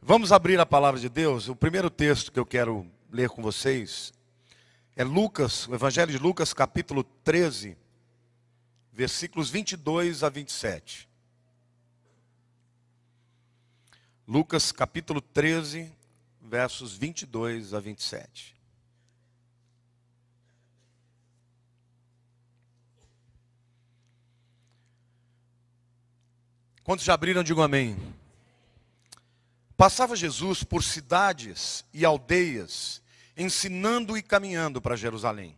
Vamos abrir a palavra de Deus. O primeiro texto que eu quero ler com vocês é Lucas, o Evangelho de Lucas, capítulo 13, versículos 22 a 27. Lucas, capítulo 13, versos 22 a 27. Quantos já abriram, digam amém. Passava Jesus por cidades e aldeias, ensinando e caminhando para Jerusalém.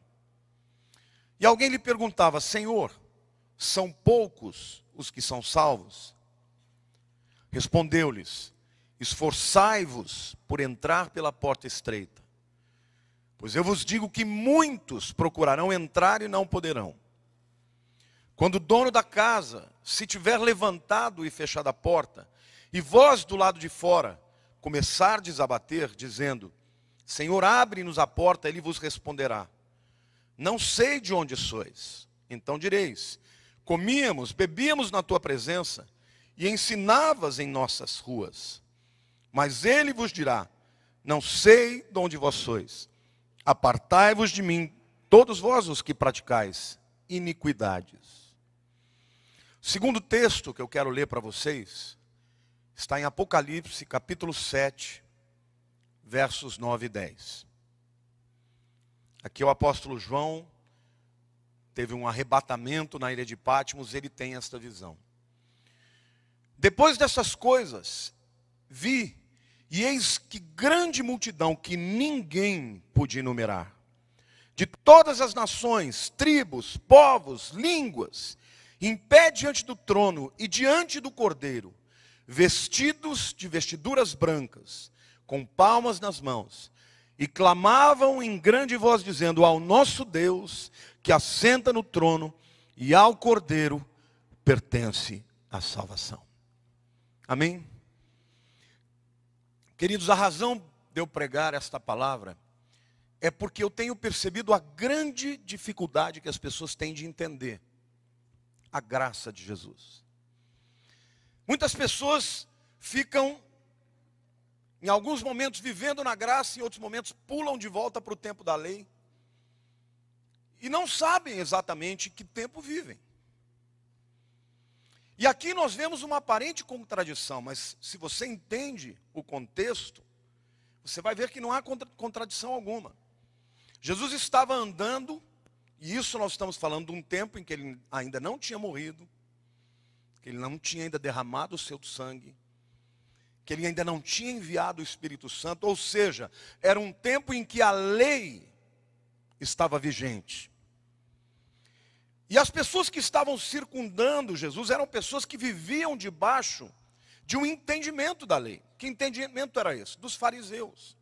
E alguém lhe perguntava: Senhor, são poucos os que são salvos? Respondeu-lhes: esforçai-vos por entrar pela porta estreita, pois eu vos digo que muitos procurarão entrar e não poderão. Quando o dono da casa se tiver levantado e fechado a porta, e vós do lado de fora começardes a bater, dizendo: Senhor, abre-nos a porta, ele vos responderá: não sei de onde sois. Então direis: comíamos, bebíamos na tua presença, e ensinavas em nossas ruas. Mas ele vos dirá: não sei de onde vós sois. Apartai-vos de mim, todos vós os que praticais iniquidades. O segundo texto que eu quero ler para vocês está em Apocalipse, capítulo 7, versos 9 e 10. Aqui o apóstolo João teve um arrebatamento na ilha de Patmos, ele tem esta visão. Depois dessas coisas, vi, e eis que grande multidão que ninguém podia enumerar, de todas as nações, tribos, povos, línguas, em pé diante do trono e diante do Cordeiro, vestidos de vestiduras brancas, com palmas nas mãos, e clamavam em grande voz, dizendo: ao nosso Deus, que assenta no trono, e ao Cordeiro pertence a salvação. Amém? Queridos, a razão de eu pregar esta palavra é porque eu tenho percebido a grande dificuldade que as pessoas têm de entender a graça de Jesus. Muitas pessoas ficam, em alguns momentos, vivendo na graça, em outros momentos pulam de volta para o tempo da lei, e não sabem exatamente que tempo vivem. E aqui nós vemos uma aparente contradição, mas se você entende o contexto, você vai ver que não há contradição alguma. Jesus estava andando, e isso nós estamos falando de um tempo em que ele ainda não tinha morrido, que ele não tinha ainda derramado o seu sangue, que ele ainda não tinha enviado o Espírito Santo, ou seja, era um tempo em que a lei estava vigente. E as pessoas que estavam circundando Jesus eram pessoas que viviam debaixo de um entendimento da lei. Que entendimento era esse? Dos fariseus.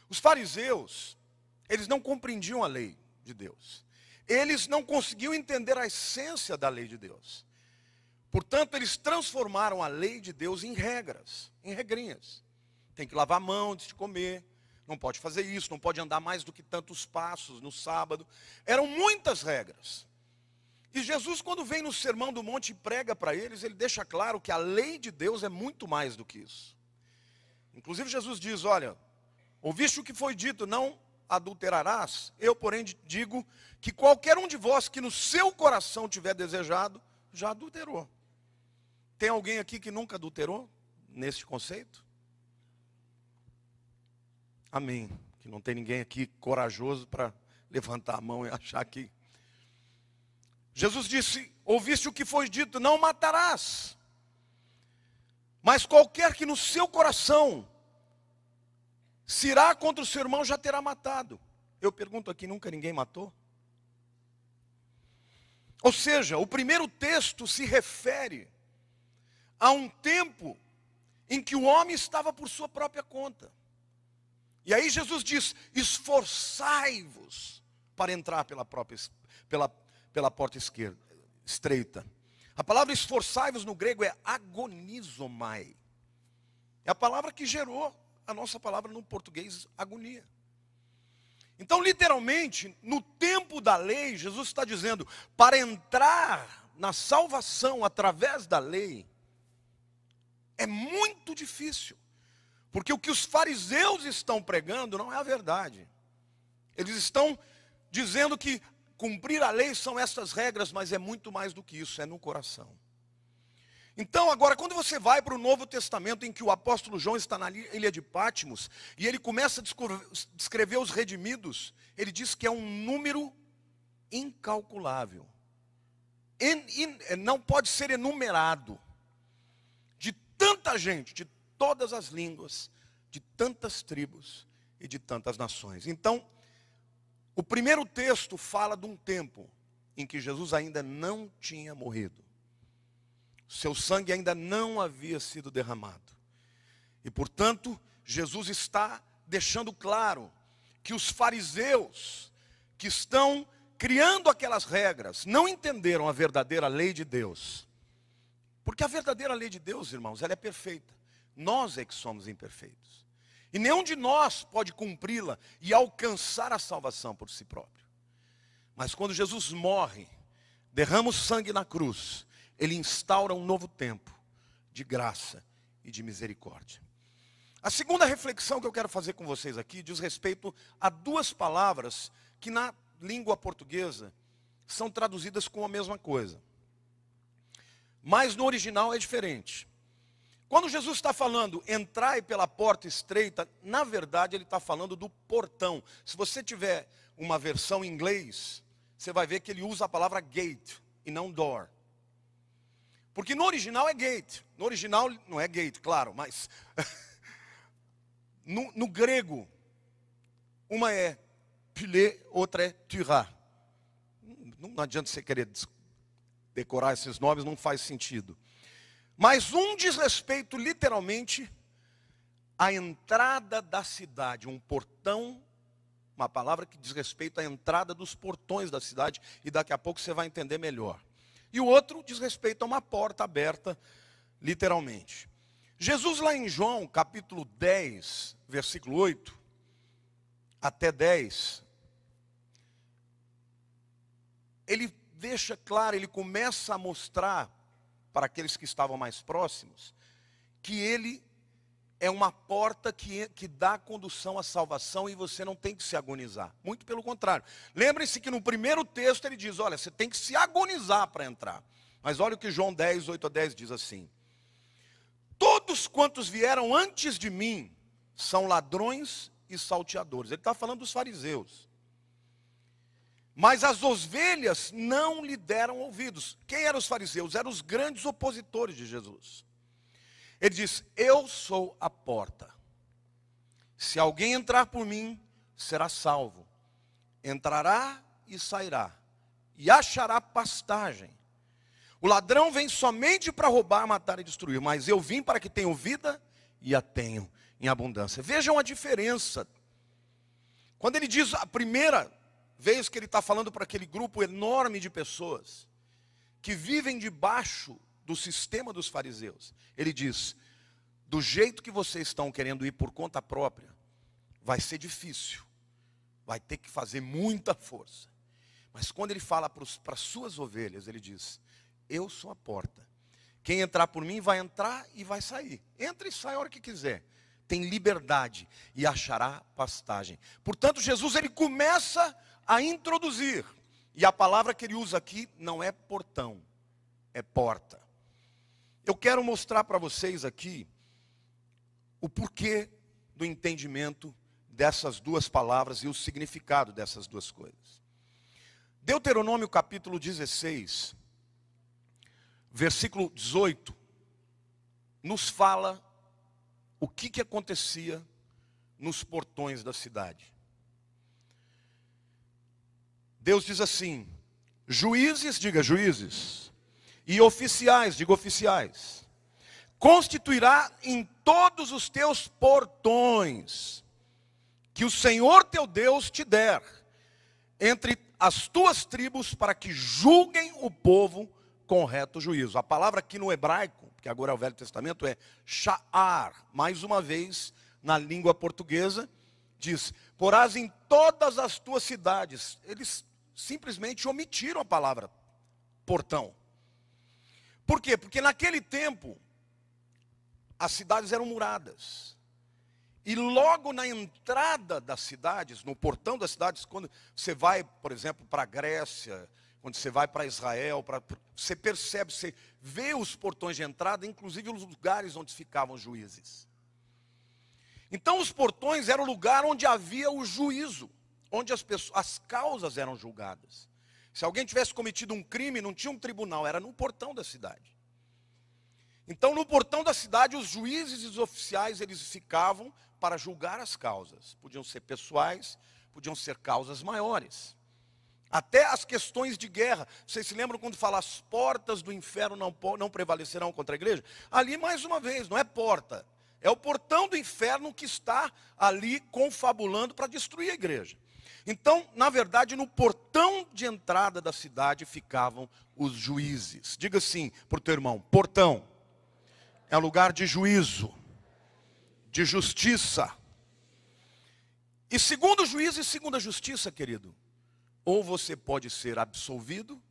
Os fariseus, eles não compreendiam a lei de Deus. Eles não conseguiam entender a essência da lei de Deus. Portanto, eles transformaram a lei de Deus em regras, em regrinhas. Tem que lavar a mão antes de comer, não pode fazer isso, não pode andar mais do que tantos passos no sábado. Eram muitas regras. E Jesus, quando vem no Sermão do Monte e prega para eles, ele deixa claro que a lei de Deus é muito mais do que isso. Inclusive Jesus diz: olha, ouviste o que foi dito, não adulterarás? Eu, porém, digo que qualquer um de vós que no seu coração tiver desejado, já adulterou. Tem alguém aqui que nunca adulterou nesse conceito? Amém. Que não tem ninguém aqui corajoso para levantar a mão e achar que... Jesus disse: ouviste o que foi dito, não matarás. Mas qualquer que no seu coração se irá contra o seu irmão, já terá matado. Eu pergunto aqui, nunca ninguém matou? Ou seja, o primeiro texto se refere a um tempo em que o homem estava por sua própria conta. E aí Jesus diz: esforçai-vos para entrar pela porta estreita. A palavra esforçai-vos no grego é agonizomai. É a palavra que gerou a nossa palavra no português, agonia. Então, literalmente, no tempo da lei, Jesus está dizendo: para entrar na salvação através da lei, é muito difícil. Porque o que os fariseus estão pregando não é a verdade. Eles estão dizendo que cumprir a lei são essas regras, mas é muito mais do que isso, é no coração. Então agora, quando você vai para o Novo Testamento, em que o apóstolo João está na ilha de Patmos, e ele começa a descrever os redimidos, ele diz que é um número incalculável. Não pode ser enumerado. De tanta gente, de todas as línguas, de tantas tribos e de tantas nações. Então, o primeiro texto fala de um tempo em que Jesus ainda não tinha morrido. Seu sangue ainda não havia sido derramado. E, portanto, Jesus está deixando claro que os fariseus que estão criando aquelas regras não entenderam a verdadeira lei de Deus. Porque a verdadeira lei de Deus, irmãos, ela é perfeita. Nós é que somos imperfeitos. E nenhum de nós pode cumpri-la e alcançar a salvação por si próprio. Mas quando Jesus morre, derrama o sangue na cruz, ele instaura um novo tempo de graça e de misericórdia. A segunda reflexão que eu quero fazer com vocês aqui diz respeito a duas palavras que na língua portuguesa são traduzidas com a mesma coisa. Mas no original é diferente. Quando Jesus está falando, entrai pela porta estreita, na verdade ele está falando do portão. Se você tiver uma versão em inglês, você vai ver que ele usa a palavra gate e não door. Porque no original é gate. No original não é gate, claro, mas no grego, uma é pilé, outra é tyra. Não adianta você querer decorar esses nomes, não faz sentido. Mas um diz respeito literalmente à entrada da cidade, um portão, uma palavra que diz respeito à entrada dos portões da cidade, e daqui a pouco você vai entender melhor. E o outro diz respeito a uma porta aberta, literalmente. Jesus lá em João, capítulo 10, versículo 8, até 10, ele deixa claro, ele começa a mostrar para aqueles que estavam mais próximos, que ele é uma porta que dá condução à salvação e você não tem que se agonizar. Muito pelo contrário. Lembrem-se que no primeiro texto ele diz, olha, você tem que se agonizar para entrar. Mas olha o que João 10, 8 a 10 diz assim. Todos quantos vieram antes de mim são ladrões e salteadores. Ele está falando dos fariseus. Mas as ovelhas não lhe deram ouvidos. Quem eram os fariseus? Eram os grandes opositores de Jesus. Ele diz, eu sou a porta. Se alguém entrar por mim, será salvo. Entrará e sairá. E achará pastagem. O ladrão vem somente para roubar, matar e destruir. Mas eu vim para que tenham vida e a tenham em abundância. Vejam a diferença. Quando ele diz a primeira vez que ele está falando para aquele grupo enorme de pessoas que vivem debaixo do sistema dos fariseus, ele diz, do jeito que vocês estão querendo ir por conta própria, vai ser difícil, vai ter que fazer muita força. Mas quando ele fala para as suas ovelhas, ele diz, eu sou a porta. Quem entrar por mim vai entrar e vai sair. Entra e sai a hora que quiser. Tem liberdade e achará pastagem. Portanto, Jesus ele começa a introduzir. E a palavra que ele usa aqui não é portão, é porta. Eu quero mostrar para vocês aqui o porquê do entendimento dessas duas palavras e o significado dessas duas coisas. Deuteronômio capítulo 16, versículo 18, nos fala o que acontecia nos portões da cidade. Deus diz assim, juízes, diga juízes, e oficiais, diga oficiais, constituirá em todos os teus portões, que o Senhor teu Deus te der, entre as tuas tribos, para que julguem o povo com reto juízo. A palavra aqui no hebraico, que agora é o Velho Testamento, é sha'ar. Mais uma vez, na língua portuguesa, diz, porás em todas as tuas cidades. Eles simplesmente omitiram a palavra portão. Por quê? Porque naquele tempo, as cidades eram muradas. E logo na entrada das cidades, no portão das cidades, quando você vai, por exemplo, para a Grécia, quando você vai para Israel, você percebe, você vê os portões de entrada, inclusive os lugares onde ficavam os juízes. Então os portões eram o lugar onde havia o juízo, onde as causas eram julgadas. Se alguém tivesse cometido um crime, não tinha um tribunal, era no portão da cidade. Então no portão da cidade, os juízes e os oficiais, eles ficavam para julgar as causas. Podiam ser pessoais, podiam ser causas maiores. Até as questões de guerra. Vocês se lembram quando fala as portas do inferno não prevalecerão contra a igreja? Ali, mais uma vez, não é porta. É o portão do inferno que está ali confabulando para destruir a igreja. Então, na verdade, no portão de entrada da cidade ficavam os juízes. Diga assim para o teu irmão: portão é lugar de juízo, de justiça. E segundo o juízo e segundo a justiça, querido, ou você pode ser absolvido,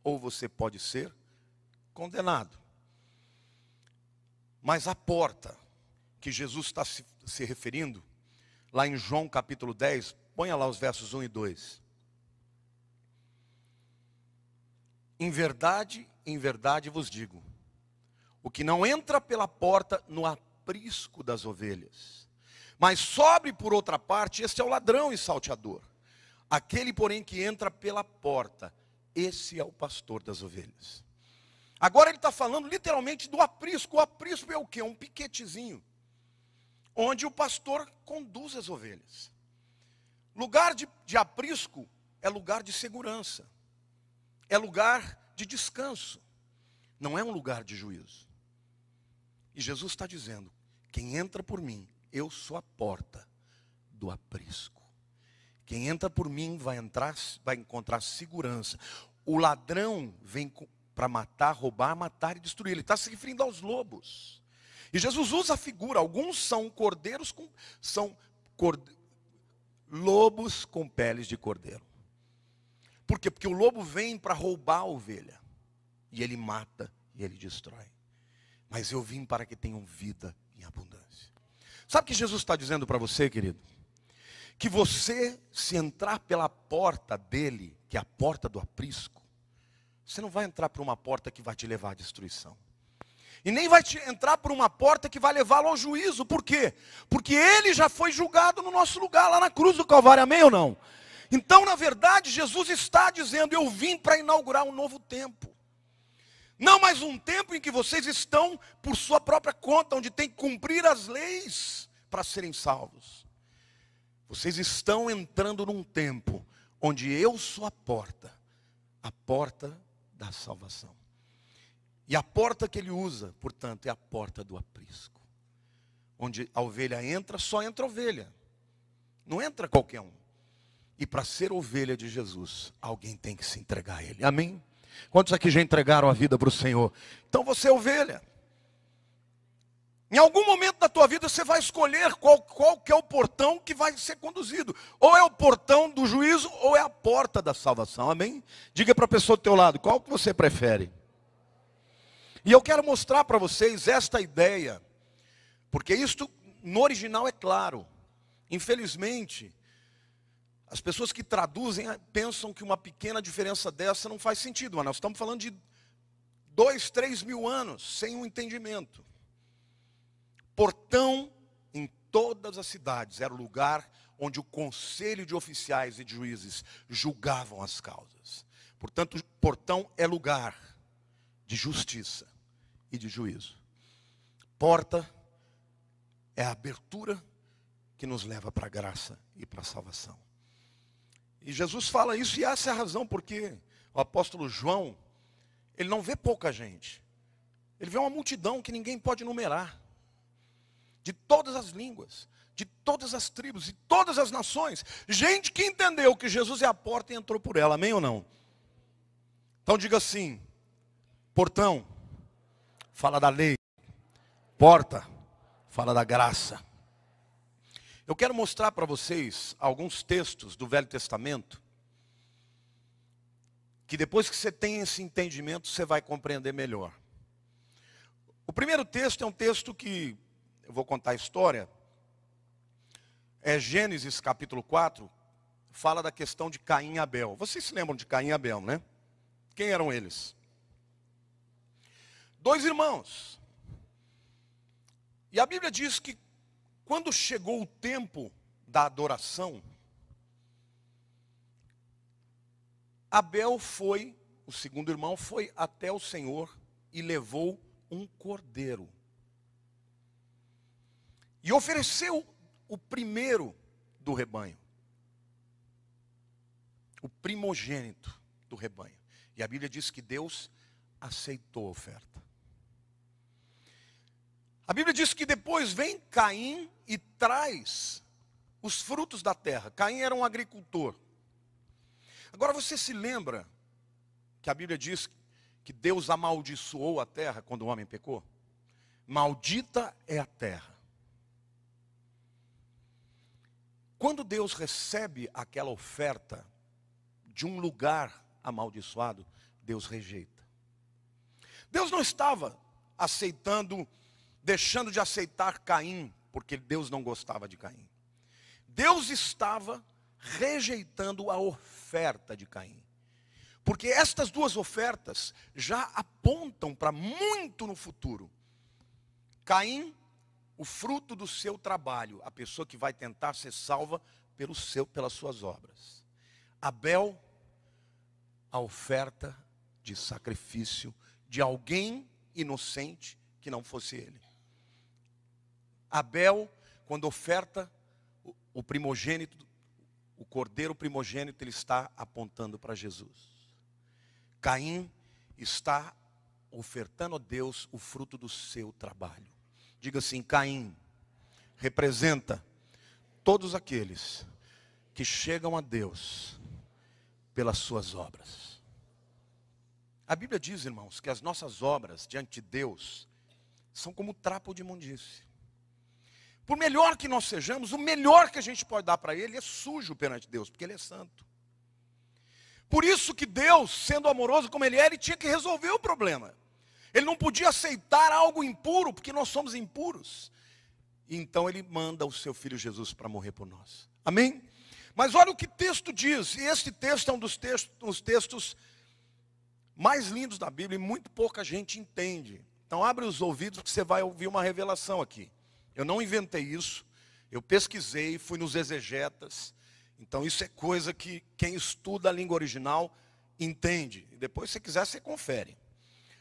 ou você pode ser condenado. Mas a porta que Jesus está se referindo, lá em João capítulo 10, ponha lá os versos 1 e 2. Em verdade vos digo, o que não entra pela porta no aprisco das ovelhas, mas sobe por outra parte, este é o ladrão e salteador. Aquele, porém, que entra pela porta, esse é o pastor das ovelhas. Agora ele está falando literalmente do aprisco. O aprisco é o quê? Um piquetezinho, onde o pastor conduz as ovelhas. Lugar de aprisco é lugar de segurança, é lugar de descanso, não é um lugar de juízo. E Jesus está dizendo: quem entra por mim, eu sou a porta do aprisco. Quem entra por mim vai encontrar segurança. O ladrão vem para matar, roubar, matar e destruir. Ele está se referindo aos lobos. E Jesus usa a figura. Alguns são lobos com peles de cordeiro. Por quê? Porque o lobo vem para roubar a ovelha. E ele mata e ele destrói. Mas eu vim para que tenham vida em abundância. Sabe o que Jesus está dizendo para você, querido? Que você, se entrar pela porta dele, que é a porta do aprisco, você não vai entrar por uma porta que vai te levar à destruição. E nem vai entrar por uma porta que vai levá-lo ao juízo. Por quê? Porque ele já foi julgado no nosso lugar, lá na cruz do Calvário, amém ou não? Então, na verdade, Jesus está dizendo: eu vim para inaugurar um novo tempo. Não mais um tempo em que vocês estão por sua própria conta, onde tem que cumprir as leis para serem salvos. Vocês estão entrando num tempo onde eu sou a porta da salvação. E a porta que ele usa, portanto, é a porta do aprisco. Onde a ovelha entra, só entra ovelha. Não entra qualquer um. E para ser ovelha de Jesus, alguém tem que se entregar a ele. Amém? Quantos aqui já entregaram a vida para o Senhor? Então você é ovelha. Em algum momento da tua vida você vai escolher qual que é o portão que vai ser conduzido. Ou é o portão do juízo, ou é a porta da salvação. Amém? Diga para a pessoa do teu lado, qual que você prefere? E eu quero mostrar para vocês esta ideia, porque isto no original é claro. Infelizmente, as pessoas que traduzem pensam que uma pequena diferença dessa não faz sentido. Mas nós estamos falando de 2, 3 mil anos sem um entendimento. Portão em todas as cidades era o lugar onde o conselho de oficiais e de juízes julgavam as causas. Portanto, portão é lugar de justiça e de juízo. Porta é a abertura que nos leva para a graça e para a salvação. E Jesus fala isso, e essa é a razão porque o apóstolo João, ele não vê pouca gente. Ele vê uma multidão que ninguém pode numerar. De todas as línguas, de todas as tribos, de todas as nações. Gente que entendeu que Jesus é a porta e entrou por ela, amém ou não? Então diga assim: portão, fala da lei. Porta, fala da graça. Eu quero mostrar para vocês alguns textos do Velho Testamento, que depois que você tem esse entendimento, você vai compreender melhor. O primeiro texto é um texto que, eu vou contar a história, Gênesis capítulo 4, fala da questão de Caim e Abel. Vocês se lembram de Caim e Abel, né? Quem eram eles? Dois irmãos. E a Bíblia diz que quando chegou o tempo da adoração, Abel foi, o segundo irmão, foi até o Senhor e levou um cordeiro. E ofereceu o primeiro do rebanho. O primogênito do rebanho. E a Bíblia diz que Deus aceitou a oferta. A Bíblia diz que depois vem Caim e traz os frutos da terra. Caim era um agricultor. Agora você se lembra que a Bíblia diz que Deus amaldiçoou a terra quando o homem pecou? Maldita é a terra. Quando Deus recebe aquela oferta de um lugar amaldiçoado, Deus rejeita. Deus não estava aceitando, deixando de aceitar Caim, porque Deus não gostava de Caim. Deus estava rejeitando a oferta de Caim. Porque estas duas ofertas já apontam para muito no futuro. Caim, o fruto do seu trabalho, a pessoa que vai tentar ser salva pelas suas obras. Abel, a oferta de sacrifício de alguém inocente que não fosse ele. Abel, quando oferta o primogênito, o cordeiro primogênito, ele está apontando para Jesus. Caim está ofertando a Deus o fruto do seu trabalho. Diga assim: Caim representa todos aqueles que chegam a Deus pelas suas obras. A Bíblia diz, irmãos, que as nossas obras diante de Deus são como trapo de imundície. Por melhor que nós sejamos, o melhor que a gente pode dar para Ele é sujo perante Deus, porque Ele é santo. Por isso que Deus, sendo amoroso como Ele é, Ele tinha que resolver o problema. Ele não podia aceitar algo impuro, porque nós somos impuros. Então Ele manda o seu Filho Jesus para morrer por nós. Amém? Mas olha o que o texto diz, e este texto é um dos textos mais lindos da Bíblia, e muito pouca gente entende. Então abre os ouvidos, que você vai ouvir uma revelação aqui. Eu não inventei isso, eu pesquisei, fui nos exegetas. Então isso é coisa que quem estuda a língua original entende. E depois, se quiser, você confere.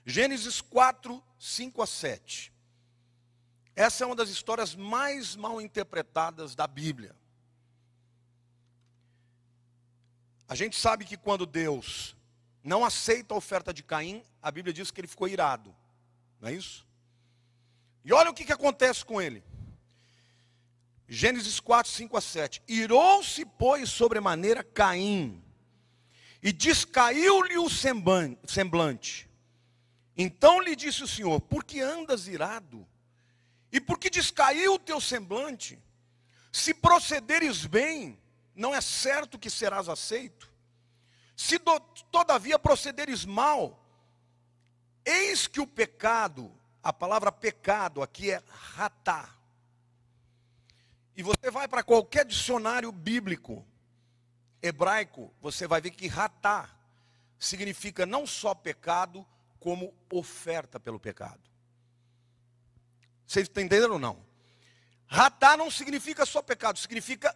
Gênesis 4, 5 a 7. Essa é uma das histórias mais mal interpretadas da Bíblia. A gente sabe que quando Deus não aceita a oferta de Caim, a Bíblia diz que ele ficou irado. Não é isso? E olha o que acontece com ele. Gênesis 4, 5 a 7. Irou-se, pois, sobremaneira Caim, e descaiu-lhe o semblante. Então lhe disse o Senhor: por que andas irado? E por que descaiu o teu semblante? Se procederes bem, não é certo que serás aceito. Se todavia procederes mal, eis que o pecado, a palavra pecado aqui é ratá. E você vai para qualquer dicionário bíblico hebraico, você vai ver que ratá significa não só pecado, como oferta pelo pecado. Vocês entenderam ou não? Ratá não significa só pecado, significa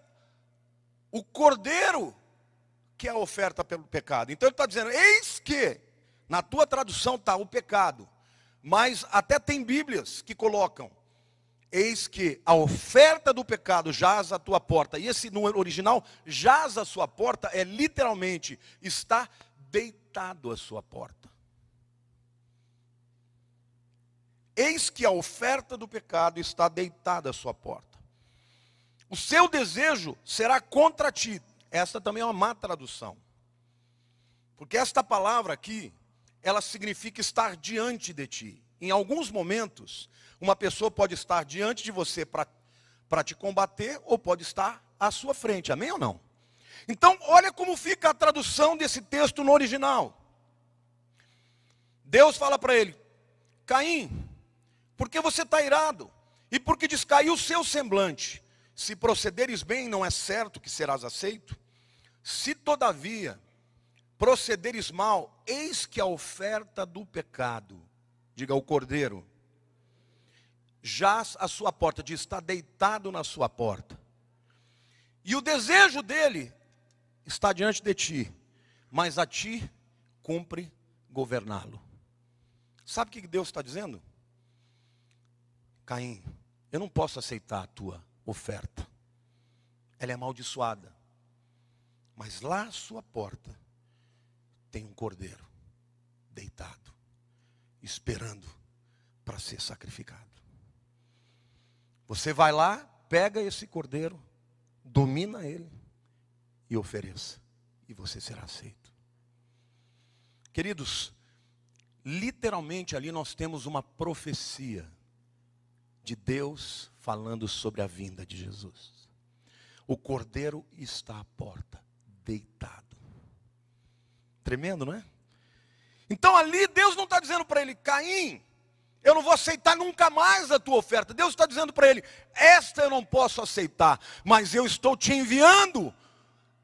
o cordeiro que é a oferta pelo pecado. Então ele está dizendo, eis que, na tua tradução está o pecado, mas até tem Bíblias que colocam, eis que a oferta do pecado jaz à tua porta. E esse no original, jaz à sua porta, é literalmente, está deitado à sua porta. Eis que a oferta do pecado está deitada à sua porta. O seu desejo será contra ti. Esta também é uma má tradução. Porque esta palavra aqui, ela significa estar diante de ti. Em alguns momentos, uma pessoa pode estar diante de você para te combater, ou pode estar à sua frente. Amém ou não? Então, olha como fica a tradução desse texto no original. Deus fala para ele, Caim, porque você está irado, e porque descaiu o seu semblante. se procederes bem, não é certo que serás aceito? Se todavia procederes mal, eis que a oferta do pecado, diga o cordeiro, jaz à sua porta, diz, está deitado na sua porta. E o desejo dele está diante de ti, mas a ti cumpre governá-lo. Sabe o que Deus está dizendo? Caim, eu não posso aceitar a tua oferta. Ela é amaldiçoada. Mas lá à sua porta tem um cordeiro deitado, esperando para ser sacrificado. Você vai lá, pega esse cordeiro, domina ele e ofereça, e você será aceito. Queridos, literalmente ali nós temos uma profecia de Deus falando sobre a vinda de Jesus. O cordeiro está à porta, deitado. Tremendo, não é? Então ali Deus não está dizendo para ele, Caim, eu não vou aceitar nunca mais a tua oferta. Deus está dizendo para ele, esta eu não posso aceitar, mas eu estou te enviando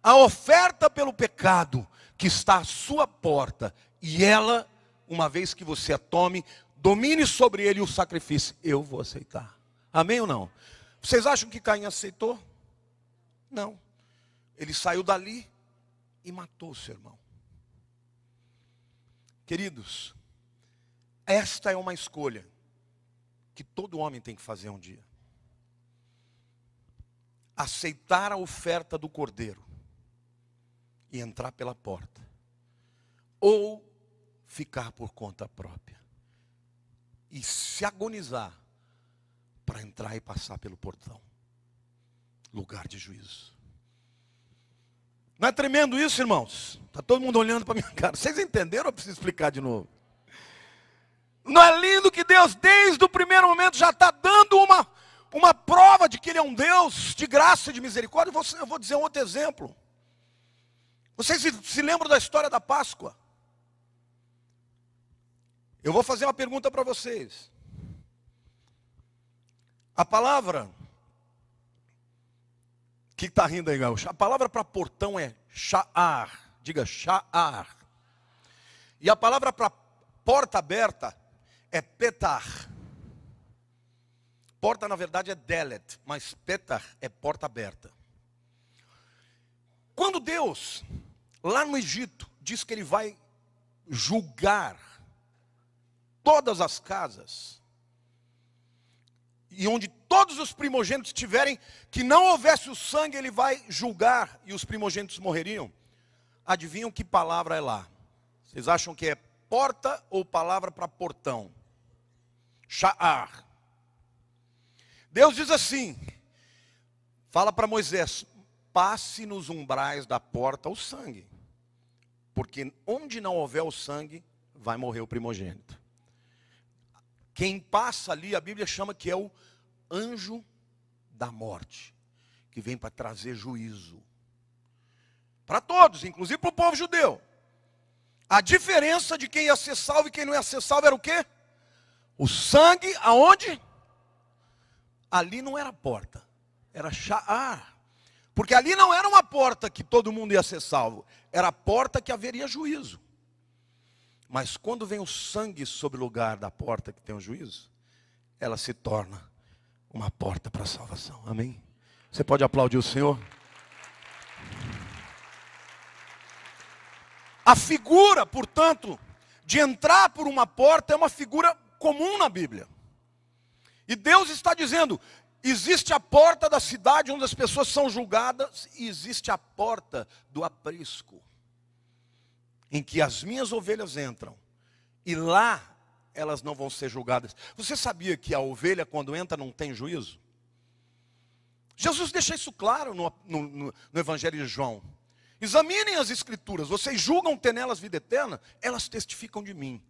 a oferta pelo pecado que está à sua porta. E ela, uma vez que você a tome, domine sobre ele o sacrifício. Eu vou aceitar. Amém ou não? Vocês acham que Caim aceitou? Não. Ele saiu dali e matou o seu irmão. Queridos, esta é uma escolha que todo homem tem que fazer um dia. Aceitar a oferta do cordeiro e entrar pela porta, ou ficar por conta própria e se agonizar para entrar e passar pelo portão, lugar de juízo. Não é tremendo isso, irmãos? Está todo mundo olhando para minha cara. Vocês entenderam ou eu preciso explicar de novo? Não é lindo que Deus, desde o primeiro momento, já está dando uma prova de que Ele é um Deus de graça e de misericórdia? Eu vou dizer um outro exemplo. Vocês se lembram da história da Páscoa? Eu vou fazer uma pergunta para vocês. A palavra... que está rindo aí, gaúcho? A palavra para portão é sha'ar. Diga sha'ar. E a palavra para porta aberta é petar. Porta, na verdade, é delet, mas petar é porta aberta. Quando Deus, lá no Egito, diz que Ele vai julgar todas as casas, e onde todos os primogênitos tiverem, que não houvesse o sangue, Ele vai julgar, e os primogênitos morreriam. Adivinham que palavra é lá? Vocês acham que é porta ou palavra para portão? Sha'ar. Deus diz assim, fala para Moisés, passe nos umbrais da porta o sangue, porque onde não houver o sangue, vai morrer o primogênito. Quem passa ali, a Bíblia chama que é o anjo da morte, que vem para trazer juízo. Para todos, inclusive para o povo judeu. A diferença de quem ia ser salvo e quem não ia ser salvo era o quê? O sangue, aonde? Ali não era porta, era sha'ar. Porque ali não era uma porta que todo mundo ia ser salvo, era a porta que haveria juízo. Mas quando vem o sangue sobre o lugar da porta que tem o juízo, ela se torna uma porta para a salvação. Amém? Você pode aplaudir o Senhor? A figura, portanto, de entrar por uma porta é uma figura comum na Bíblia. E Deus está dizendo, existe a porta da cidade onde as pessoas são julgadas, e existe a porta do aprisco, em que as minhas ovelhas entram, e lá elas não vão ser julgadas. Você sabia que a ovelha, quando entra, não tem juízo? Jesus deixa isso claro no Evangelho de João. Examinem as escrituras, vocês julgam ter nelas vida eterna, elas testificam de mim.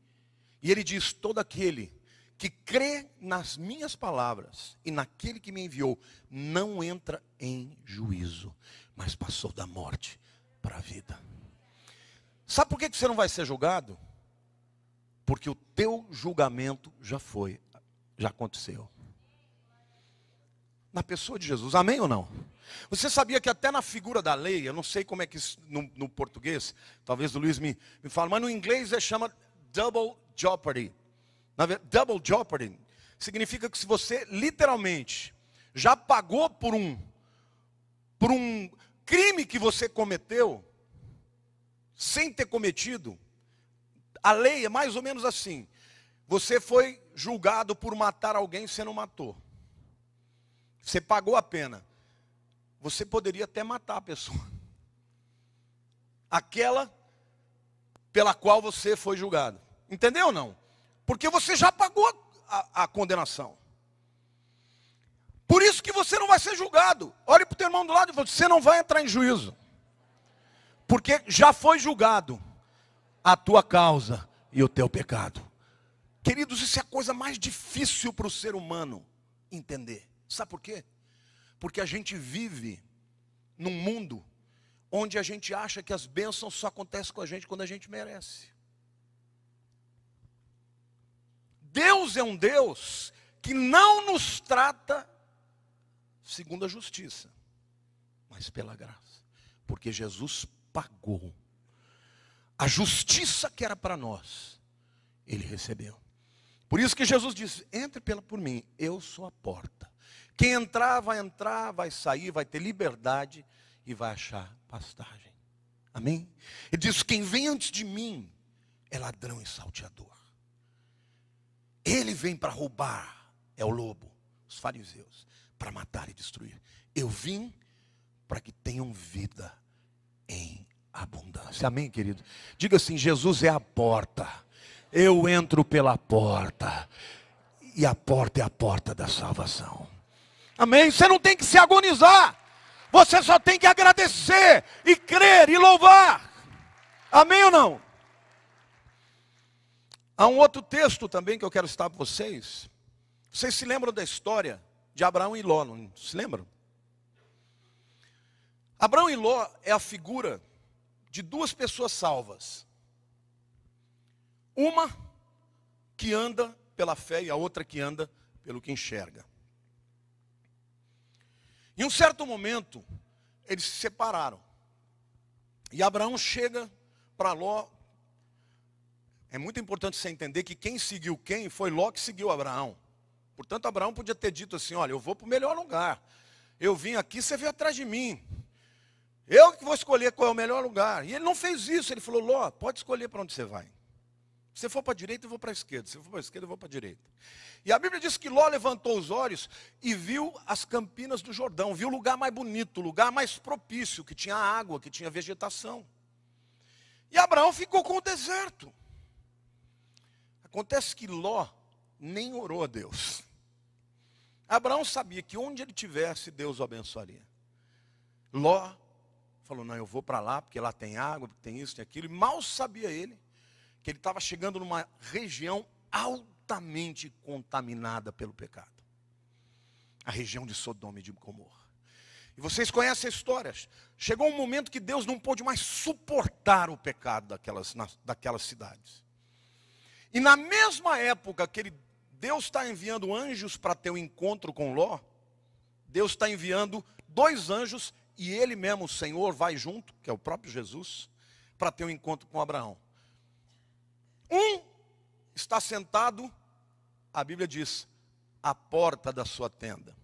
E ele diz, todo aquele que crê nas minhas palavras e naquele que me enviou, não entra em juízo, mas passou da morte para a vida. Sabe por que você não vai ser julgado? Porque o teu julgamento já foi, já aconteceu. na pessoa de Jesus. Amém ou não? Você sabia que até na figura da lei, eu não sei como é que isso, no português, talvez o Luiz me fale, mas no inglês chama double jeopardy. Double jeopardy significa que se você literalmente já pagou por um crime que você cometeu, sem ter cometido, a lei é mais ou menos assim. Você foi julgado por matar alguém e você não matou. Você pagou a pena. Você poderia até matar a pessoa. Aquela pela qual você foi julgado. Entendeu ou não? Porque você já pagou a condenação. Por isso que você não vai ser julgado. Olhe para o teu irmão do lado e fala, você não vai entrar em juízo. Porque já foi julgado a tua causa e o teu pecado. Queridos, isso é a coisa mais difícil para o ser humano entender. Sabe por quê? Porque a gente vive num mundo onde a gente acha que as bênçãos só acontecem com a gente quando a gente merece. Deus é um Deus que não nos trata segundo a justiça, mas pela graça. Porque Jesus pagou. A justiça que era para nós, Ele recebeu. Por isso que Jesus disse, entre por mim, eu sou a porta. Quem entrar, vai sair, vai ter liberdade e vai achar pastagem. Amém? Ele diz, quem vem antes de mim é ladrão e salteador. Ele vem para roubar, é o lobo, os fariseus, para matar e destruir. Eu vim para que tenham vida em abundância. Amém, querido? Diga assim, Jesus é a porta. Eu entro pela porta. E a porta é a porta da salvação. Amém? Você não tem que se agonizar. Você só tem que agradecer e crer e louvar. Amém ou não? Há um outro texto também que eu quero citar para vocês. Vocês se lembram da história de Abraão e Ló, não se lembram? Abraão e Ló é a figura de duas pessoas salvas. Uma que anda pela fé e a outra que anda pelo que enxerga. Em um certo momento, eles se separaram. E Abraão chega para Ló. É muito importante você entender que quem seguiu quem foi Ló que seguiu Abraão. Portanto, Abraão podia ter dito assim, olha, eu vou para o melhor lugar. Eu vim aqui, você veio atrás de mim. Eu que vou escolher qual é o melhor lugar. E ele não fez isso, ele falou, Ló, pode escolher para onde você vai. Se você for para a direita, eu vou para a esquerda. Se eu for para a esquerda, eu vou para a direita. E a Bíblia diz que Ló levantou os olhos e viu as campinas do Jordão. Viu o lugar mais bonito, o lugar mais propício, que tinha água, que tinha vegetação. E Abraão ficou com o deserto. Acontece que Ló nem orou a Deus. Abraão sabia que onde ele estivesse, Deus o abençoaria. Ló falou, não, eu vou para lá, porque lá tem água, porque tem isso, tem aquilo. E mal sabia ele que ele estava chegando numa região altamente contaminada pelo pecado. A região de Sodoma e de Gomorra. E vocês conhecem a história. Chegou um momento que Deus não pôde mais suportar o pecado daquelas cidades. E na mesma época que Deus está enviando anjos para ter um encontro com Ló, Deus está enviando 2 anjos e Ele mesmo, o Senhor, vai junto, que é o próprio Jesus, para ter um encontro com Abraão. Um está sentado, a Bíblia diz, à porta da sua tenda.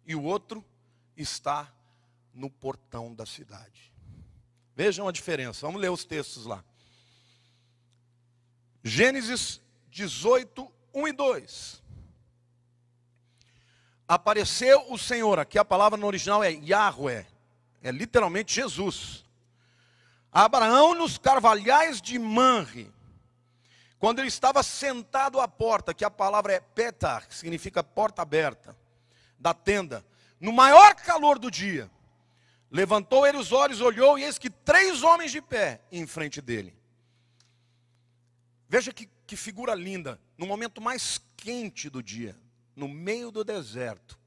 E o outro está no portão da cidade. Vejam a diferença, vamos ler os textos lá. Gênesis 18, 1 e 2. Apareceu o Senhor, aqui a palavra no original é Yahweh, é literalmente Jesus. Abraão nos carvalhais de Manre, quando ele estava sentado à porta, que a palavra é Petar, que significa porta aberta, da tenda, no maior calor do dia, levantou ele os olhos, olhou, e eis que 3 homens de pé em frente dele. Veja que figura linda, no momento mais quente do dia, no meio do deserto,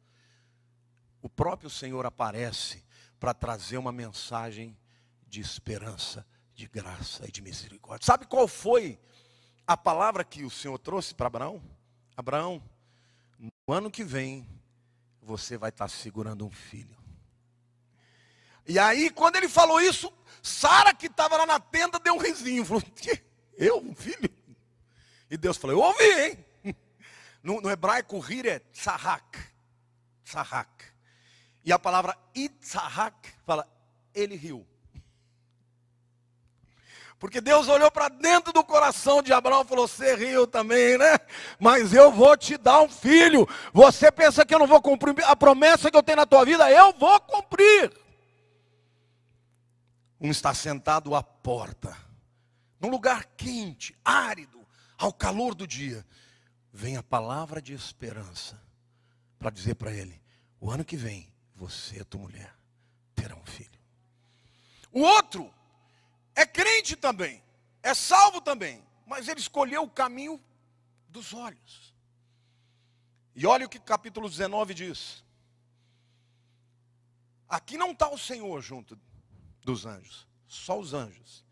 o próprio Senhor aparece para trazer uma mensagem de esperança, de graça e de misericórdia. Sabe qual foi a palavra que o Senhor trouxe para Abraão? Abraão, no ano que vem, você vai estar segurando um filho. E aí, quando ele falou isso, Sara, que estava lá na tenda, deu um risinho. Falou, eu, um filho? E Deus falou, eu ouvi, hein? No hebraico, rir é tzahak. Tzahak. E a palavra itzahak fala, ele riu. Porque Deus olhou para dentro do coração de Abraão e falou, você riu também, né? Mas eu vou te dar um filho. Você pensa que eu não vou cumprir a promessa que eu tenho na tua vida? Eu vou cumprir. Um está sentado à porta, num lugar quente, árido, ao calor do dia. Vem a palavra de esperança para dizer para ele, o ano que vem, você e tua mulher terão um filho. O outro é crente também, é salvo também, mas ele escolheu o caminho dos olhos. E olha o que capítulo 19 diz. Aqui não está o Senhor junto dos anjos, só os anjos.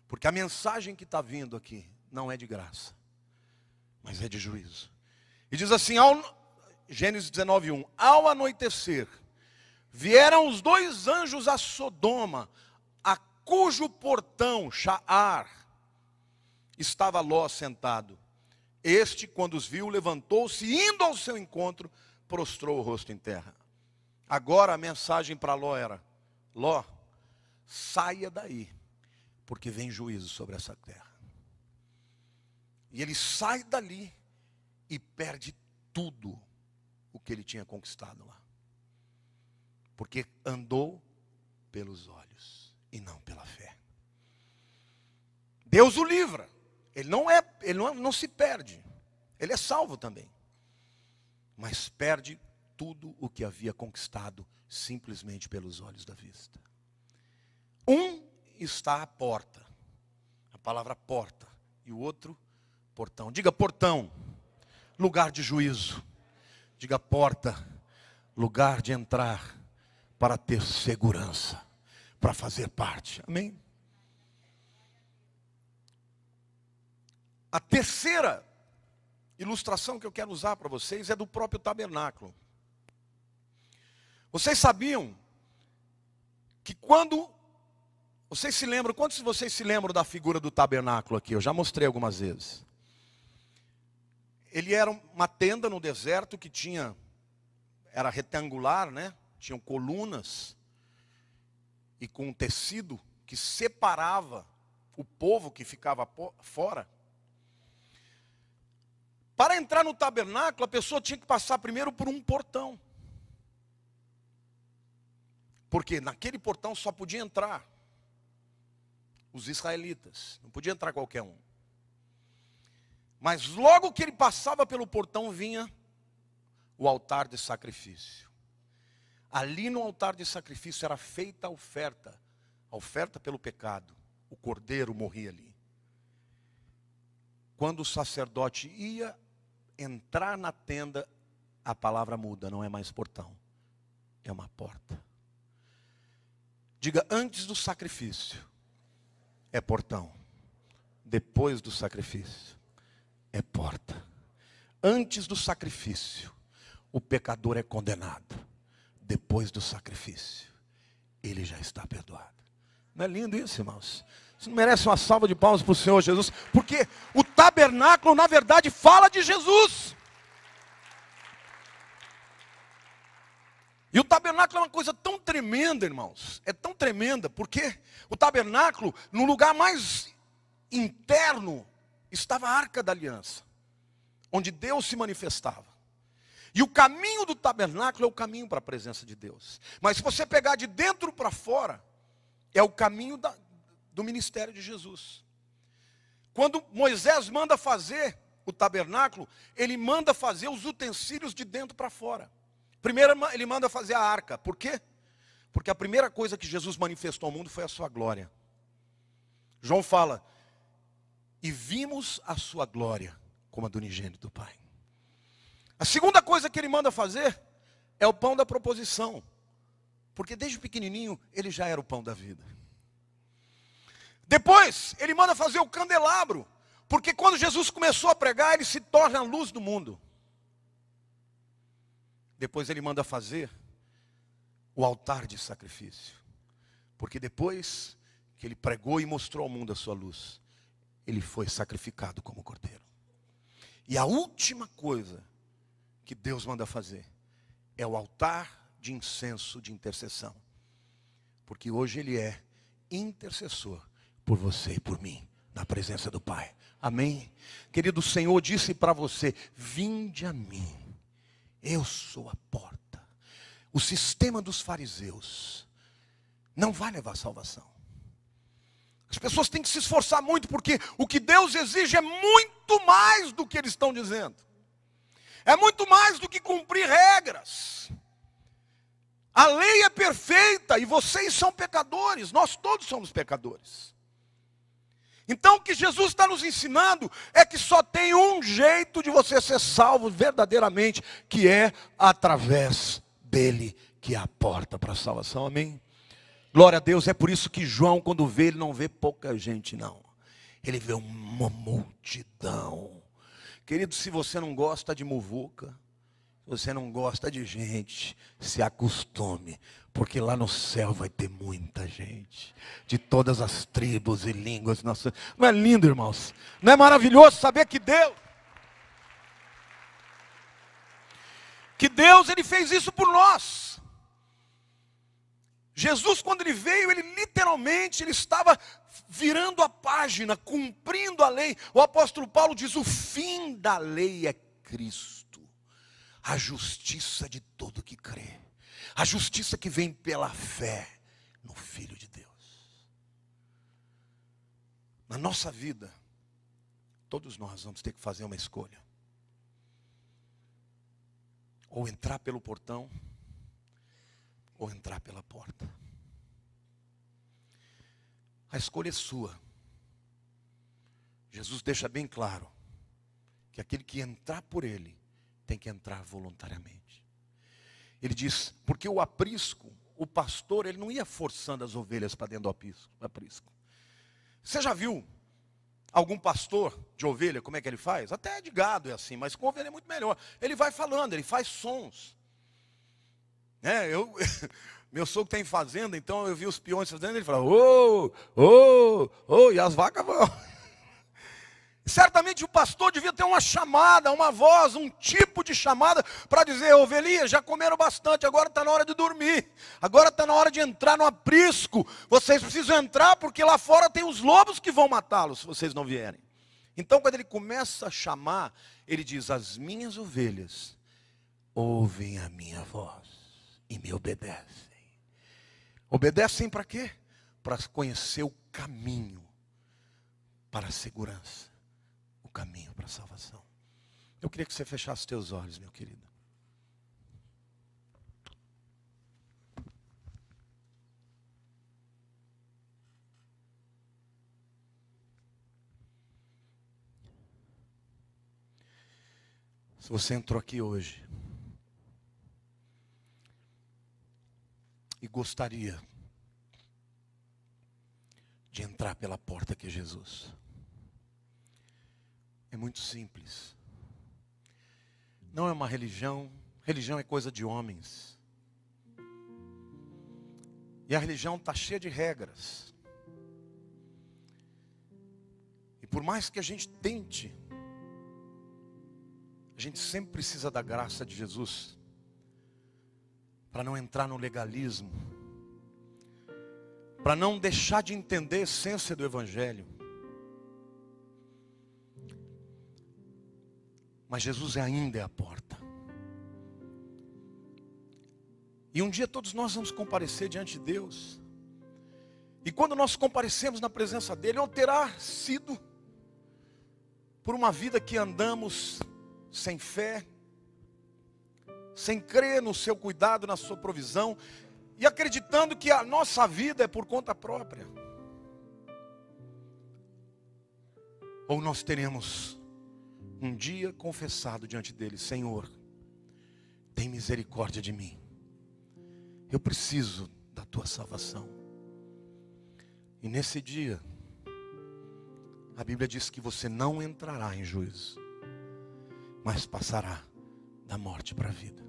Porque a mensagem que está vindo aqui não é de graça, mas é de juízo. E diz assim, Gênesis 19:1, ao anoitecer, vieram os dois anjos a Sodoma, a cujo portão, Shaar, estava Ló sentado. Este, quando os viu, levantou-se, indo ao seu encontro, prostrou o rosto em terra. Agora a mensagem para Ló era, Ló, saia daí, porque vem juízo sobre essa terra. E ele sai dali e perde tudo o que ele tinha conquistado lá. Porque andou pelos olhos e não pela fé. Deus o livra. Ele não se perde. Ele é salvo também. Mas perde tudo o que havia conquistado simplesmente pelos olhos da vista. Um está à porta. A palavra porta. E o outro, portão. Diga portão, lugar de juízo. Diga porta, lugar de entrar para ter segurança, para fazer parte. Amém? A terceira ilustração que eu quero usar para vocês é do próprio tabernáculo. Vocês sabiam que quando... quantos de vocês se lembram da figura do tabernáculo aqui? Eu já mostrei algumas vezes. Ele era uma tenda no deserto que era retangular, né? Tinham colunas e com um tecido que separava o povo que ficava fora. Para entrar no tabernáculo, a pessoa tinha que passar primeiro por um portão. Porque naquele portão só podia entrar os israelitas, não podia entrar qualquer um. Mas logo que ele passava pelo portão vinha o altar de sacrifício. Ali no altar de sacrifício era feita a oferta pelo pecado. O cordeiro morria ali. Quando o sacerdote ia entrar na tenda, a palavra muda, não é mais portão, é uma porta. Diga, antes do sacrifício é portão, depois do sacrifício é porta. Antes do sacrifício, o pecador é condenado. Depois do sacrifício, ele já está perdoado. Não é lindo isso, irmãos? Você não merece uma salva de palmas para o Senhor Jesus? Porque o tabernáculo, na verdade, fala de Jesus. E o tabernáculo é uma coisa tão tremenda, irmãos. É tão tremenda, porque o tabernáculo, no lugar mais interno, estava a Arca da Aliança, onde Deus se manifestava. E o caminho do tabernáculo é o caminho para a presença de Deus. Mas se você pegar de dentro para fora, é o caminho do ministério de Jesus. Quando Moisés manda fazer o tabernáculo, ele manda fazer os utensílios de dentro para fora. Primeiro ele manda fazer a arca. Por quê? Porque a primeira coisa que Jesus manifestou ao mundo foi a sua glória. João fala, e vimos a sua glória como a do unigênito do Pai. A segunda coisa que ele manda fazer é o pão da proposição. Porque desde pequenininho ele já era o pão da vida. Depois ele manda fazer o candelabro. Porque quando Jesus começou a pregar, ele se torna a luz do mundo. Depois ele manda fazer o altar de sacrifício. Porque depois que ele pregou e mostrou ao mundo a sua luz, ele foi sacrificado como cordeiro. E a última coisa que Deus manda fazer é o altar de incenso de intercessão. Porque hoje ele é intercessor por você e por mim, na presença do Pai. Amém? Querido, o Senhor disse para você: vinde a mim, eu sou a porta. O sistema dos fariseus não vai levar salvação. As pessoas têm que se esforçar muito, porque o que Deus exige é muito mais do que eles estão dizendo. É muito mais do que cumprir regras. A lei é perfeita e vocês são pecadores, nós todos somos pecadores. Então o que Jesus está nos ensinando é que só tem um jeito de você ser salvo verdadeiramente, que é através dele, que é a porta para a salvação. Amém? Glória a Deus. É por isso que João, quando vê, ele não vê pouca gente, não. Ele vê uma multidão. Querido, se você não gosta de muvuca, se você não gosta de gente, se acostume, porque lá no céu vai ter muita gente, de todas as tribos e línguas. Nossa, não é lindo, irmãos? Não é maravilhoso saber que Deus ele fez isso por nós. Jesus, quando ele veio, ele literalmente estava virando a página, cumprindo a lei. O apóstolo Paulo diz: o fim da lei é Cristo, a justiça de todo que crê, a justiça que vem pela fé no Filho de Deus. Na nossa vida, todos nós vamos ter que fazer uma escolha: ou entrar pelo portão, ou entrar pela porta. A escolha é sua. Jesus deixa bem claro que aquele que entrar por ele tem que entrar voluntariamente. Ele diz, porque o aprisco, o pastor, ele não ia forçando as ovelhas para dentro do aprisco. Você já viu algum pastor de ovelha, como é que ele faz? Até de gado é assim, mas com ovelha é muito melhor. Ele vai falando, ele faz sons. Meu sogro tem fazenda, então eu vi os peões fazendo, ele fala, e as vacas vão. Certamente o pastor devia ter uma chamada, uma voz, um tipo de chamada para dizer: ovelhinhas, já comeram bastante, agora está na hora de dormir, agora está na hora de entrar no aprisco, vocês precisam entrar porque lá fora tem os lobos que vão matá-los se vocês não vierem. Então quando ele começa a chamar, ele diz: as minhas ovelhas ouvem a minha voz e me obedecem. Obedecem para quê? Para conhecer o caminho para a segurança, o caminho para a salvação. Eu queria que você fechasse os teus olhos, meu querido. Se você entrou aqui hoje e gostaria de entrar pela porta que é Jesus, é muito simples. Não é uma religião. Religião é coisa de homens. E a religião está cheia de regras. E por mais que a gente tente, a gente sempre precisa da graça de Jesus para não entrar no legalismo, para não deixar de entender a essência do Evangelho. Mas Jesus ainda é a porta. E um dia todos nós vamos comparecer diante de Deus. E quando nós comparecemos na presença dEle, ou terá sido por uma vida que andamos sem fé, sem crer no seu cuidado, na sua provisão, e acreditando que a nossa vida é por conta própria. Ou nós teremos um dia confessado diante dele: Senhor, tem misericórdia de mim, eu preciso da tua salvação. E nesse dia, a Bíblia diz que você não entrará em juízo, mas passará da morte para a vida.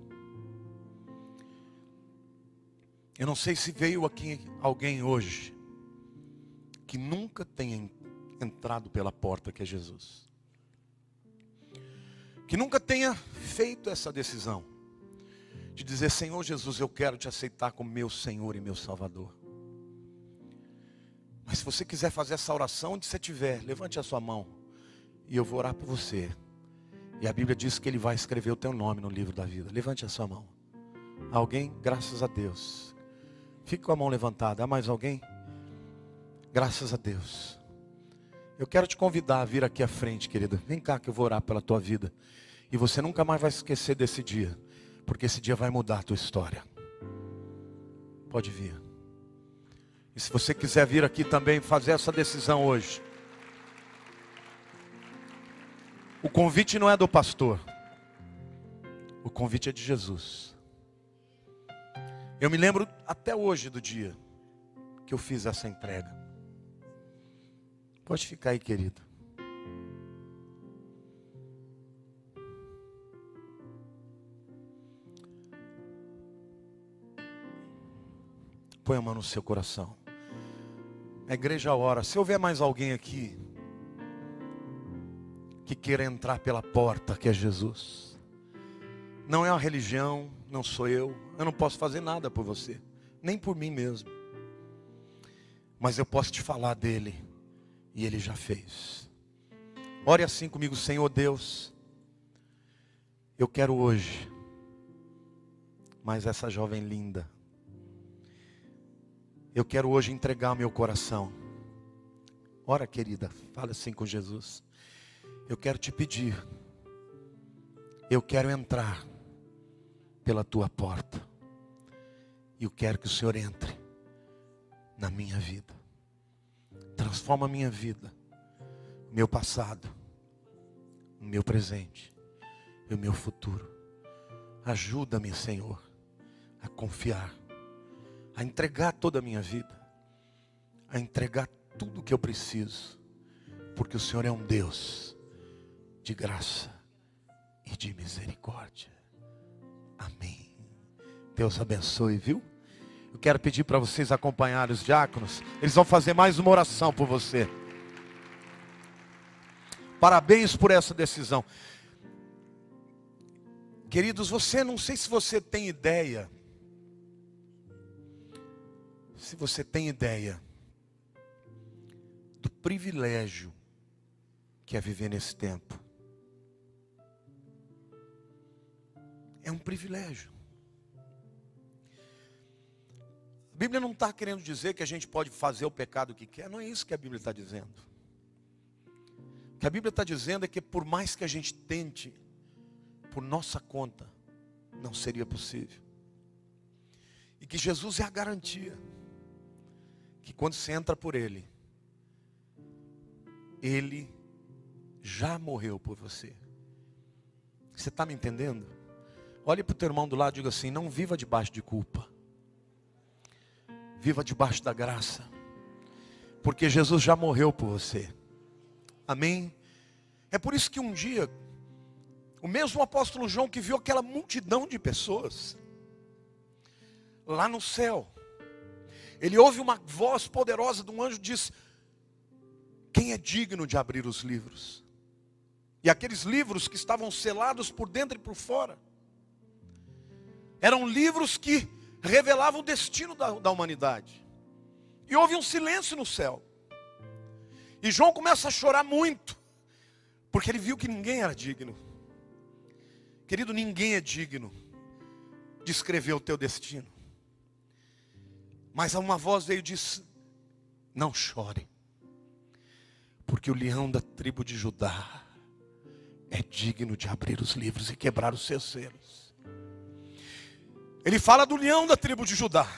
Eu não sei se veio aqui alguém hoje que nunca tenha entrado pela porta que é Jesus. Que nunca tenha feito essa decisão de dizer: Senhor Jesus, eu quero te aceitar como meu Senhor e meu Salvador. Mas se você quiser fazer essa oração, onde você estiver, levante a sua mão e eu vou orar por você. E a Bíblia diz que Ele vai escrever o teu nome no livro da vida. Levante a sua mão. Alguém? Graças a Deus. Fique com a mão levantada. Há mais alguém? Graças a Deus. Eu quero te convidar a vir aqui à frente, querida. Vem cá que eu vou orar pela tua vida. E você nunca mais vai esquecer desse dia. Porque esse dia vai mudar a tua história. Pode vir. E se você quiser vir aqui também fazer essa decisão hoje. O convite não é do pastor. O convite é de Jesus. Eu me lembro até hoje do dia que eu fiz essa entrega. Pode ficar aí, querido. Põe a mão no seu coração. A igreja ora. Se houver mais alguém aqui que queira entrar pela porta que é Jesus, não é uma religião, não sou eu não posso fazer nada por você, nem por mim mesmo, mas eu posso te falar dele, e ele já fez. Ore assim comigo: Senhor Deus, eu quero hoje, mais essa jovem linda, eu quero hoje entregar meu coração. Ora, querida, fala assim com Jesus: eu quero te pedir, eu quero entrar pela tua porta, e eu quero que o Senhor entre na minha vida, transforma a minha vida, o meu passado, o meu presente e o meu futuro. Ajuda-me, Senhor, a confiar, a entregar toda a minha vida, a entregar tudo o que eu preciso, porque o Senhor é um Deus de graça e de misericórdia. Amém. Deus abençoe, viu? Eu quero pedir para vocês acompanharem os diáconos. Eles vão fazer mais uma oração por você. Parabéns por essa decisão. Queridos, não sei se você tem ideia. Se você tem ideia do privilégio que é viver nesse tempo. É um privilégio. A Bíblia não está querendo dizer que a gente pode fazer o pecado que quer. Não é isso que a Bíblia está dizendo. O que a Bíblia está dizendo é que por mais que a gente tente, por nossa conta, não seria possível. E que Jesus é a garantia. Que quando você entra por Ele, Ele já morreu por você. Você está me entendendo? Olhe para o teu irmão do lado e diga assim: não viva debaixo de culpa. Viva debaixo da graça. Porque Jesus já morreu por você. Amém? É por isso que um dia, o mesmo apóstolo João que viu aquela multidão de pessoas, lá no céu, ele ouve uma voz poderosa de um anjo que diz: quem é digno de abrir os livros? E aqueles livros que estavam selados por dentro e por fora, eram livros que revelavam o destino da humanidade. E houve um silêncio no céu. E João começa a chorar muito, porque ele viu que ninguém era digno. Querido, ninguém é digno de escrever o teu destino. Mas uma voz veio e disse: não chore, porque o leão da tribo de Judá é digno de abrir os livros e quebrar os seus selos. Ele fala do leão da tribo de Judá,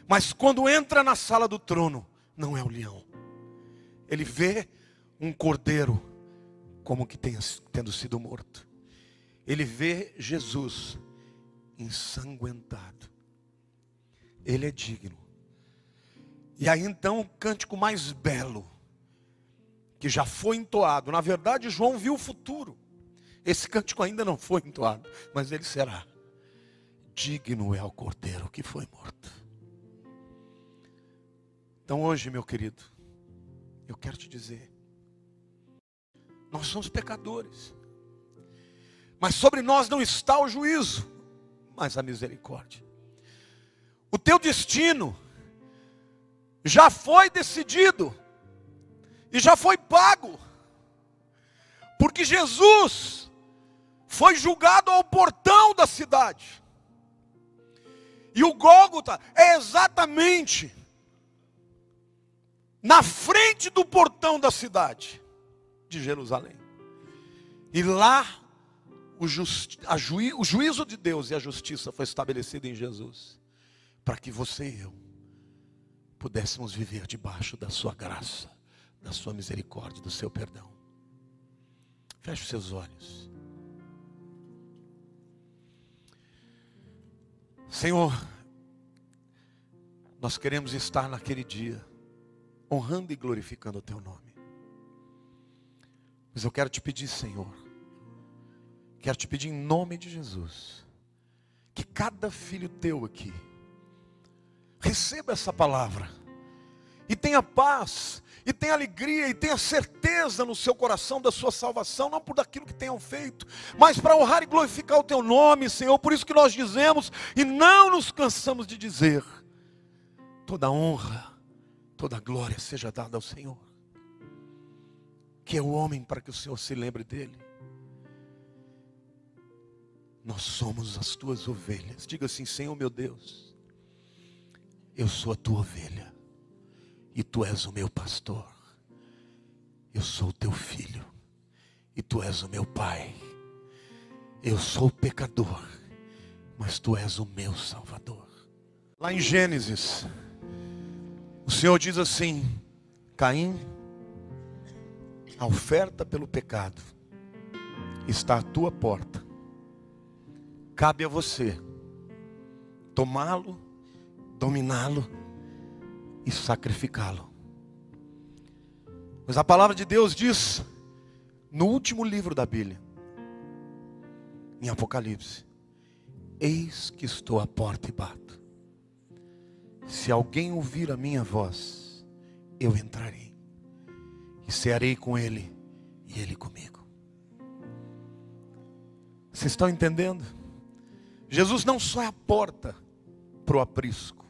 mas quando entra na sala do trono, não é o leão. Ele vê um cordeiro como que tendo sido morto. Ele vê Jesus ensanguentado. Ele é digno. E aí então o cântico mais belo que já foi entoado. Na verdade, João viu o futuro. Esse cântico ainda não foi entoado, mas ele será: digno é o cordeiro que foi morto. Então hoje, meu querido, eu quero te dizer, nós somos pecadores, mas sobre nós não está o juízo, mas a misericórdia. O teu destino já foi decidido e já foi pago, porque Jesus foi julgado ao portão da cidade. E o Gólgota é exatamente na frente do portão da cidade de Jerusalém. E lá o juízo de Deus e a justiça foi estabelecida em Jesus, para que você e eu pudéssemos viver debaixo da sua graça, da sua misericórdia, do seu perdão. Feche os seus olhos. Senhor, nós queremos estar naquele dia honrando e glorificando o teu nome. Mas eu quero te pedir, Senhor, quero te pedir em nome de Jesus, que cada filho teu aqui receba essa palavra e tenha paz, e tenha alegria, e tenha certeza no seu coração da sua salvação, não por daquilo que tenham feito, mas para honrar e glorificar o teu nome, Senhor. Por isso que nós dizemos, e não nos cansamos de dizer, toda honra, toda glória seja dada ao Senhor. Que é o homem para que o Senhor se lembre dele. Nós somos as tuas ovelhas. Diga assim: Senhor meu Deus, eu sou a tua ovelha, e tu és o meu pastor. Eu sou o teu filho, e tu és o meu pai. Eu sou pecador, mas tu és o meu Salvador. Lá em Gênesis, o Senhor diz assim: Caim, a oferta pelo pecado está à tua porta. Cabe a você tomá-lo, dominá-lo e sacrificá-lo. Mas a palavra de Deus diz, no último livro da Bíblia, em Apocalipse: eis que estou à porta e bato. Se alguém ouvir a minha voz, eu entrarei e cearei com ele e ele comigo. Vocês estão entendendo? Jesus não só é a porta para o aprisco,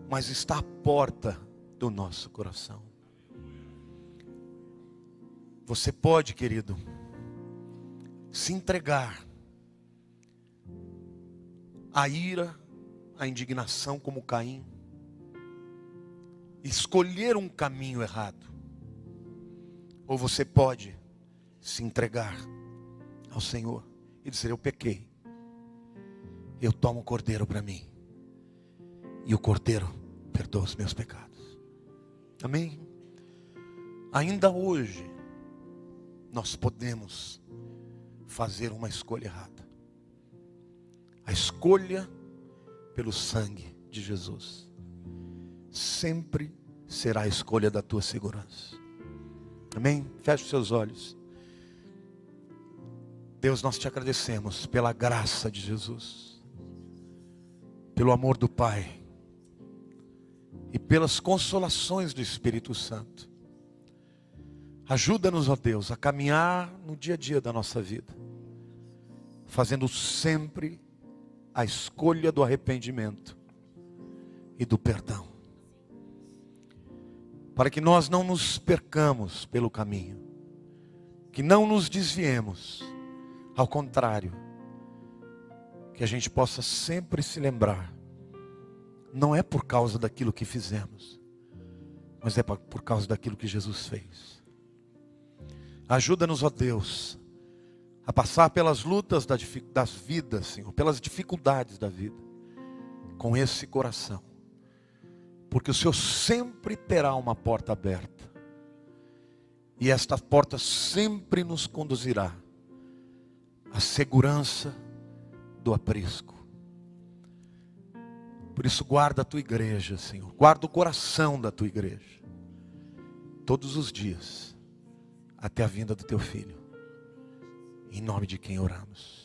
mas está à porta do nosso coração. Você pode, querido, se entregar à ira, à indignação como Caim, escolher um caminho errado, ou você pode se entregar ao Senhor e dizer: eu pequei, eu tomo o cordeiro para mim, e o cordeiro perdoa os meus pecados. Amém? Ainda hoje nós podemos fazer uma escolha errada. A escolha pelo sangue de Jesus sempre será a escolha da tua segurança. Amém? Feche os seus olhos. Deus, nós te agradecemos pela graça de Jesus, pelo amor do Pai e pelas consolações do Espírito Santo. Ajuda-nos, ó Deus, a caminhar no dia a dia da nossa vida, fazendo sempre a escolha do arrependimento e do perdão, para que nós não nos percamos pelo caminho, que não nos desviemos, ao contrário, que a gente possa sempre se lembrar, não é por causa daquilo que fizemos, mas é por causa daquilo que Jesus fez. Ajuda-nos, ó Deus, a passar pelas lutas das vidas, Senhor, pelas dificuldades da vida, com esse coração, porque o Senhor sempre terá uma porta aberta, e esta porta sempre nos conduzirá à segurança do aprisco. Por isso, guarda a tua igreja, Senhor, guarda o coração da tua igreja, todos os dias, até a vinda do teu Filho, em nome de quem oramos.